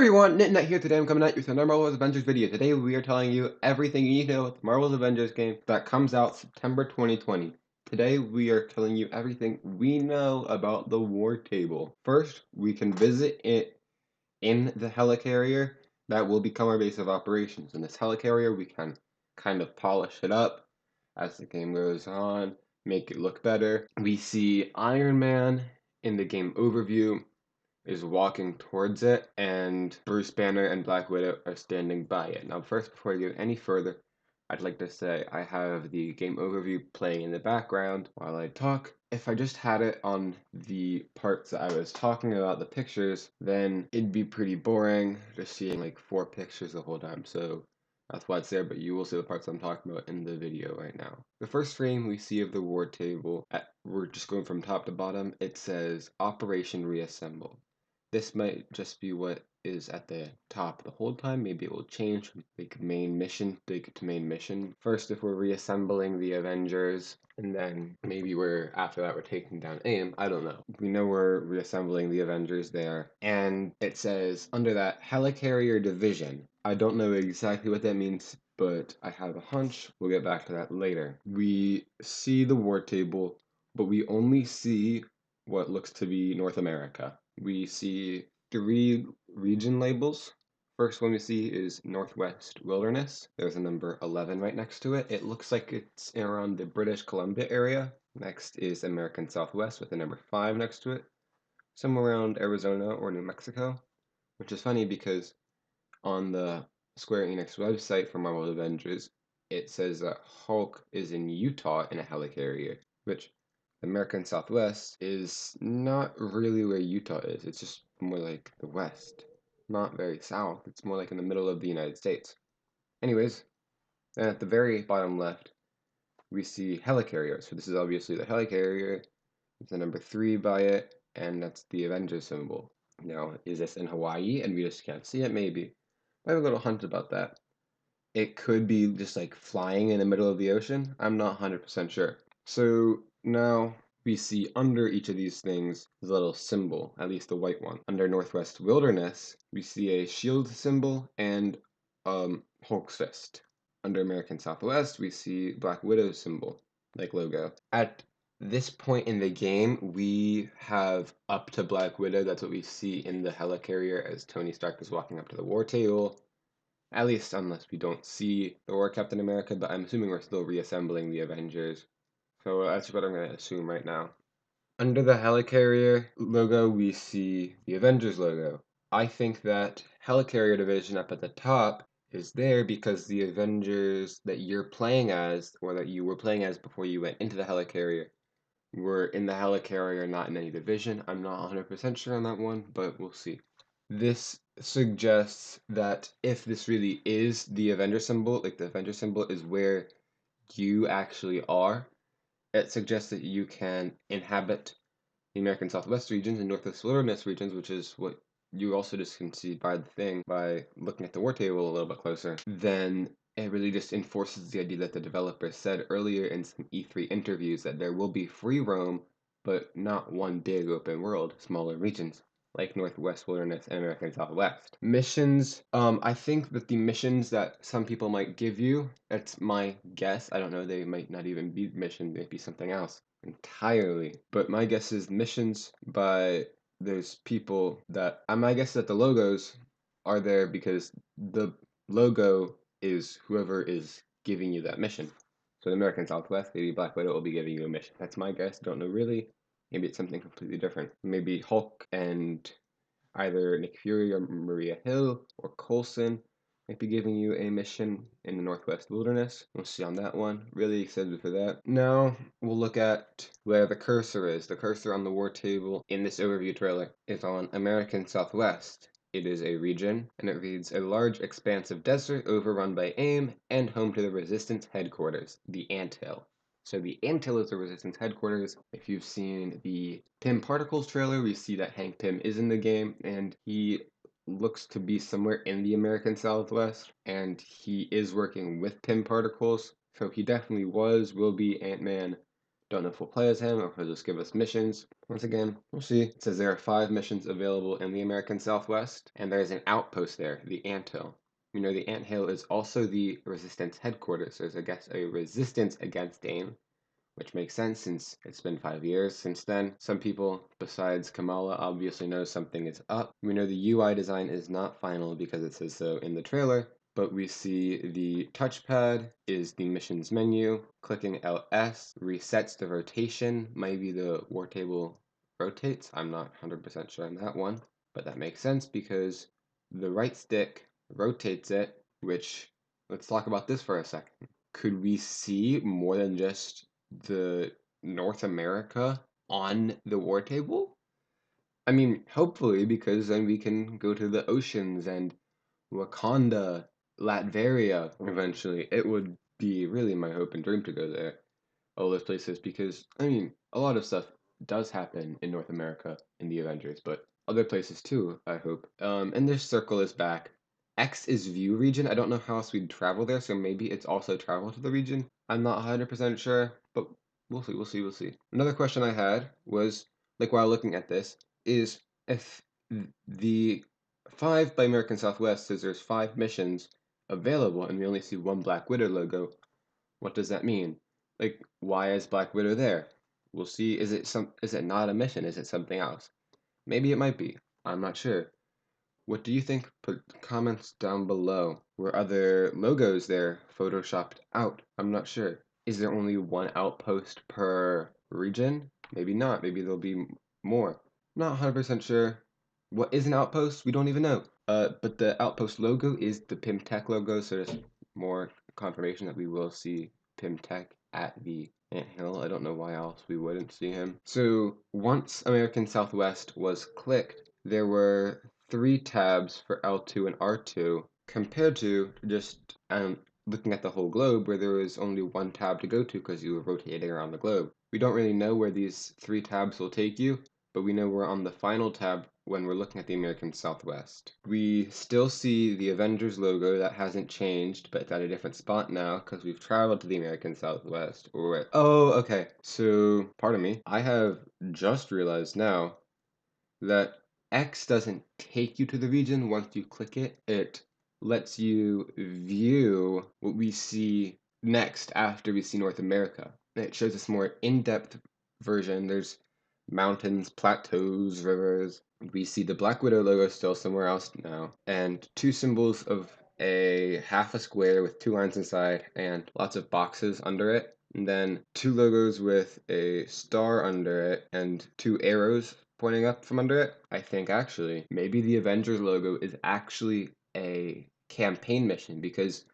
everyone, KnitKnat here. Today I'm coming at you with another Marvel's Avengers video. Today we are telling you everything you need to know about the Marvel's Avengers game that comes out September 2020. Today we are telling you everything we know about the war table. First, we can visit it in the helicarrier that will become our base of operations. In this helicarrier we can kind of polish it up as the game goes on, make it look better. We see Iron Man in the game overview is walking towards it, and Bruce Banner and Black Widow are standing by it. Now, first, before I go any further, I'd like to say I have the game overview playing in the background while I talk. If I just had it on the parts that I was talking about, the pictures, then it'd be pretty boring just seeing like 4 pictures the whole time. So that's why it's there, but you will see the parts I'm talking about in the video right now. The first frame we see of the war table, we're just going from top to bottom, it says Operation Reassemble. This might just be what is at the top the whole time. Maybe it will change from like main mission to main mission. First, if we're reassembling the Avengers, and then maybe after that we're taking down AIM. I don't know. We know we're reassembling the Avengers there. And it says under that Helicarrier Division. I don't know exactly what that means, but I have a hunch. We'll get back to that later. We see the war table, but we only see what looks to be North America. We see 3 region labels. First one we see is Northwest Wilderness. There's a number 11 right next to it. It looks like it's around the British Columbia area. Next is American Southwest with a number 5 next to it. Somewhere around Arizona or New Mexico. Which is funny because on the Square Enix website for Marvel Avengers, it says that Hulk is in Utah in a helicarrier, which the American Southwest is not really where Utah is. It's just more like the west. Not very south. It's more like in the middle of the United States. Anyways, then at the very bottom left, we see helicarrier. So this is obviously the helicarrier. It's the number 3 by it, and that's the Avengers symbol. Now, is this in Hawaii and we just can't see it? Maybe. I have a little hunch about that. It could be just like flying in the middle of the ocean. I'm not 100% sure. So now we see under each of these things is a little symbol, at least the white one. Under Northwest Wilderness, we see a shield symbol and Hulk's fist. Under American Southwest, we see Black Widow's symbol, like logo. At this point in the game, we have up to Black Widow. That's what we see in the helicarrier as Tony Stark is walking up to the war table. At least unless we don't see the War Captain America, but I'm assuming we're still reassembling the Avengers. So that's what I'm going to assume right now. Under the helicarrier logo, we see the Avengers logo. I think that helicarrier division up at the top is there because the Avengers that you're playing as, or that you were playing as before you went into the helicarrier, were in the helicarrier, not in any division. I'm not 100% sure on that one, but we'll see. This suggests that if this really is the Avenger symbol, like the Avenger symbol is where you actually are, it suggests that you can inhabit the American Southwest regions and Northwest Wilderness regions, which is what you also just can see by the thing by looking at the war table a little bit closer. Then it really just enforces the idea that the developer said earlier in some E3 interviews that there will be free roam, but not one big open world, smaller regions like Northwest Wilderness and American Southwest. Missions, I think that the missions that some people might give you, that's my guess, I don't know, they might not even be missions, they might be something else entirely. But my guess is missions by those people that, my guess is that the logos are there because the logo is whoever is giving you that mission. So the American Southwest, maybe Black Widow will be giving you a mission. That's my guess, don't know really. Maybe it's something completely different. Maybe Hulk and either Nick Fury or Maria Hill or Coulson might be giving you a mission in the Northwest Wilderness. We'll see on that one. Really excited for that. Now we'll look at where the cursor is. The cursor on the war table in this overview trailer is on American Southwest. It is a region, and it reads, a large expanse of desert overrun by AIM and home to the Resistance headquarters, the Anthill. So the Anthill is the Resistance headquarters. If you've seen the Pym Particles trailer, we see that Hank Pym is in the game, and he looks to be somewhere in the American Southwest, and he is working with Pym Particles. So he definitely will be Ant-Man Don't know if we'll play as him or if he'll just give us missions. Once again, we'll see. It says there are 5 missions available in the American Southwest, and there's an outpost there, the Anthill. You know, the Anthill is also the Resistance headquarters. There's, I guess, a resistance against AIM, which makes sense since it's been 5 years since then. Some people, besides Kamala, obviously know something is up. We know the UI design is not final because it says so in the trailer, but we see the touchpad is the missions menu. Clicking LS resets the rotation. Maybe the war table rotates. I'm not 100% sure on that one, but that makes sense because the right stick rotates it, which, let's talk about this for a second. Could we see more than just the North America on the war table? I mean, hopefully, because then we can go to the oceans and Wakanda, Latveria eventually. It would be really my hope and dream to go there, all those places, because, I mean, a lot of stuff does happen in North America in the Avengers, but other places too, I hope. And this circle is back. X is view region. I don't know how else we'd travel there, so maybe it's also travel to the region. I'm not 100% sure, but we'll see. Another question I had was, like while looking at this, is if the 5 by American Southwest says there's 5 missions available and we only see one Black Widow logo, what does that mean? Like, why is Black Widow there? We'll see. Is it not a mission? Is it something else? Maybe it might be. I'm not sure. What do you think? Put comments down below. Were other logos there photoshopped out? I'm not sure. Is there only one outpost per region? Maybe not. Maybe there'll be more. Not 100% sure. What is an outpost? We don't even know. But the outpost logo is the PimTech logo, so there's more confirmation that we will see PimTech at the Anthill. I don't know why else we wouldn't see him. So once American Southwest was clicked, there were 3 tabs for L2 and R2 compared to just looking at the whole globe where there was only 1 tab to go to because you were rotating around the globe. We don't really know where these 3 tabs will take you, but we know we're on the final tab when we're looking at the American Southwest. We still see the Avengers logo that hasn't changed, but it's at a different spot now because we've traveled to the American Southwest. Oh, okay. So, pardon me. I have just realized now that X doesn't take you to the region once you click it. It lets you view what we see next after we see North America. It shows us more in-depth version. There's mountains, plateaus, rivers. We see the Black Widow logo still somewhere else now, and 2 symbols of a half a square with 2 lines inside and lots of boxes under it. And then 2 logos with a star under it and 2 arrows pointing up from under it. I think actually, maybe the Avengers logo is actually a campaign mission because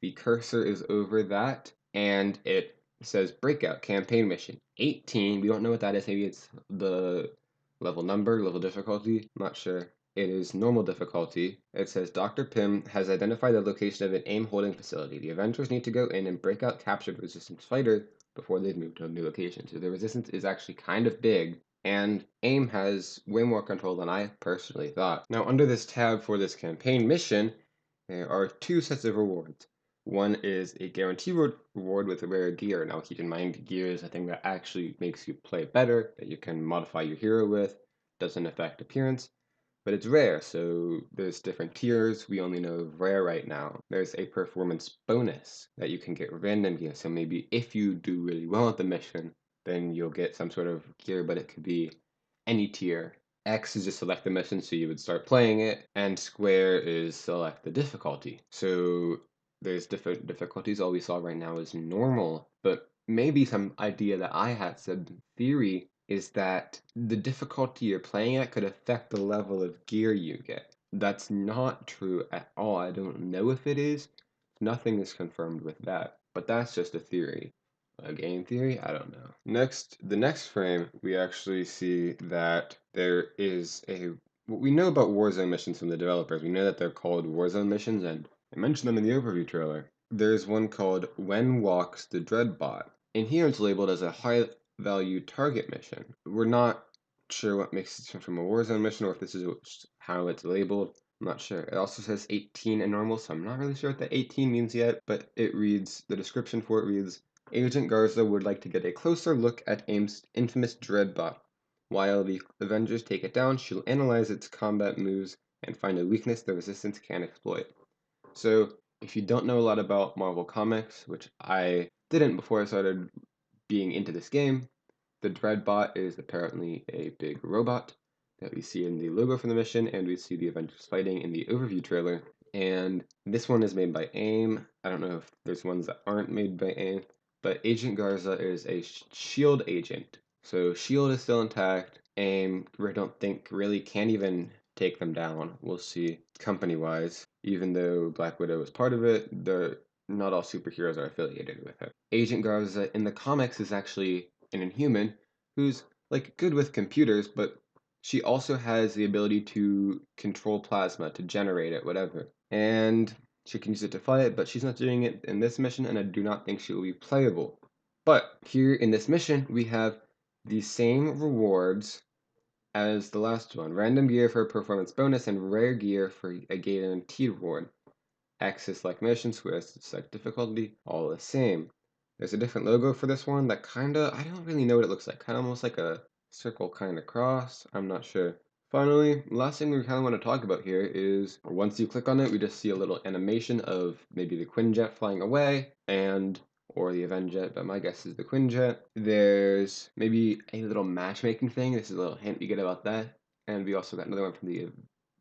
the cursor is over that and it says breakout campaign mission 18. We don't know what that is. Maybe it's the level number, level difficulty. I'm not sure. It is normal difficulty. It says Dr. Pym has identified the location of an AIM holding facility. The Avengers need to go in and break out captured resistance fighters before they move to a new location. So the resistance is actually kind of big, and AIM has way more control than I personally thought. Now, under this tab for this campaign mission, there are 2 sets of rewards. One is a guaranteed reward with rare gear. Now, keep in mind, gear is a thing that actually makes you play better, that you can modify your hero with, doesn't affect appearance, but it's rare, so there's different tiers. We only know of rare right now. There's a performance bonus that you can get random gear, so maybe if you do really well at the mission, then you'll get some sort of gear, but it could be any tier. X is just select the mission, so you would start playing it, and square is select the difficulty. So there's different difficulties. All we saw right now is normal, but maybe some idea that I had said in theory is that the difficulty you're playing at could affect the level of gear you get. That's not true at all. I don't know if it is. Nothing is confirmed with that, but that's just a theory. A game theory? I don't know. The next frame, we actually see that there is what we know about Warzone missions from the developers. We know that they're called Warzone missions, and I mentioned them in the overview trailer. There's one called When Walks the Dreadbot. In here, it's labeled as a high value target mission. We're not sure what makes it different from a Warzone mission or if this is how it's labeled. I'm not sure. It also says 18 and normal, so I'm not really sure what the 18 means yet, but it reads, the description for it reads, Agent Garza would like to get a closer look at AIM's infamous Dreadbot. While the Avengers take it down, she'll analyze its combat moves and find a weakness the Resistance can exploit. So, if you don't know a lot about Marvel Comics, which I didn't before I started being into this game, the Dreadbot is apparently a big robot that we see in the logo for the mission, and we see the Avengers fighting in the overview trailer. And this one is made by AIM. I don't know if there's ones that aren't made by AIM, but Agent Garza is a SHIELD agent. So SHIELD is still intact. AIM, I don't think really can even take them down. We'll see company-wise. Even though Black Widow is part of it, not all superheroes are affiliated with her. Agent Garza in the comics is actually an Inhuman who's like good with computers, but she also has the ability to control plasma, to generate it, whatever. And she can use it to fight, but she's not doing it in this mission, and I do not think she will be playable. But here in this mission, we have the same rewards as the last one. Random gear for a performance bonus and rare gear for a guaranteed reward. Axis like mission, Swiss select difficulty, all the same. There's a different logo for this one that kinda, I don't really know what it looks like. Kinda almost like a circle kind of cross. I'm not sure. Finally, last thing we kind of want to talk about here is once you click on it, we just see a little animation of maybe the Quinjet flying away or the Avenjet, but my guess is the Quinjet. There's maybe a little matchmaking thing. This is a little hint we get about that. And we also got another one from the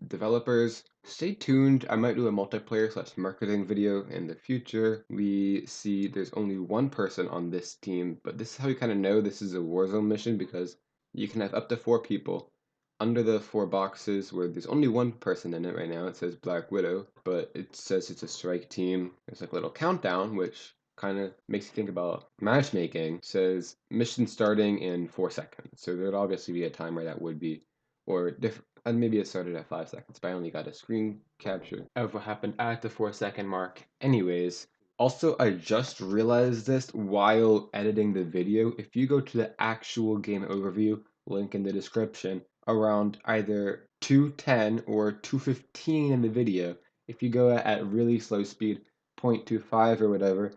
developers. Stay tuned. I might do a multiplayer/marketing video in the future. We see there's only one person on this team, but this is how you kind of know this is a Warzone mission because you can have up to 4 people. Under the 4 boxes where there's only one person in it right now, it says Black Widow, but it says it's a strike team. There's like a little countdown, which kind of makes you think about matchmaking. It says mission starting in 4 seconds. So there'd obviously be a timer that would be, or different. And maybe it started at 5 seconds, but I only got a screen capture of what happened at the 4-second mark. Anyways, also, I just realized this while editing the video. If you go to the actual game overview, link in the description, around either 2:10 or 2:15 in the video, if you go at really slow speed, 0.25 or whatever,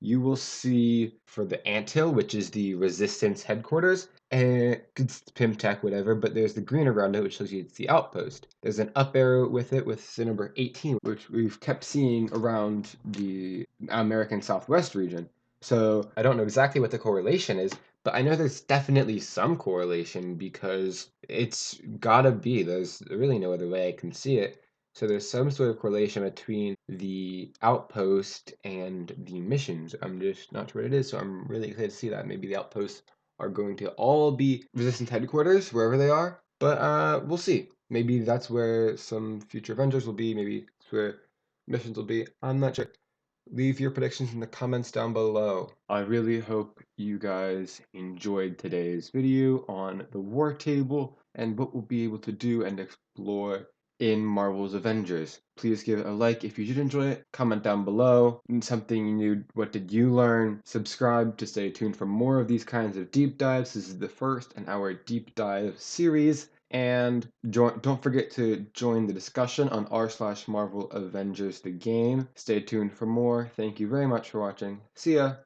you will see for the anthill, which is the Resistance headquarters, and it's Pimtech, whatever, but there's the green around it, which shows you it's the outpost. There's an up arrow with it with the number 18, which we've kept seeing around the American Southwest region. So I don't know exactly what the correlation is, but I know there's definitely some correlation because it's gotta be. There's really no other way I can see it. So there's some sort of correlation between the outpost and the missions. I'm just not sure what it is, so I'm really excited to see that. Maybe the outposts are going to all be Resistance headquarters, wherever they are. But we'll see. Maybe that's where some future Avengers will be. Maybe it's where missions will be. I'm not sure. Leave your predictions in the comments down below. I really hope you guys enjoyed today's video on the war table and what we'll be able to do and explore in Marvel's Avengers. Please give it a like if you did enjoy it, comment down below something you knew, what did you learn, subscribe to stay tuned for more of these kinds of deep dives. This is the first in our deep dive series. And don't forget to join the discussion on r/Marvel Avengers the game. Stay tuned for more. Thank you very much for watching. See ya!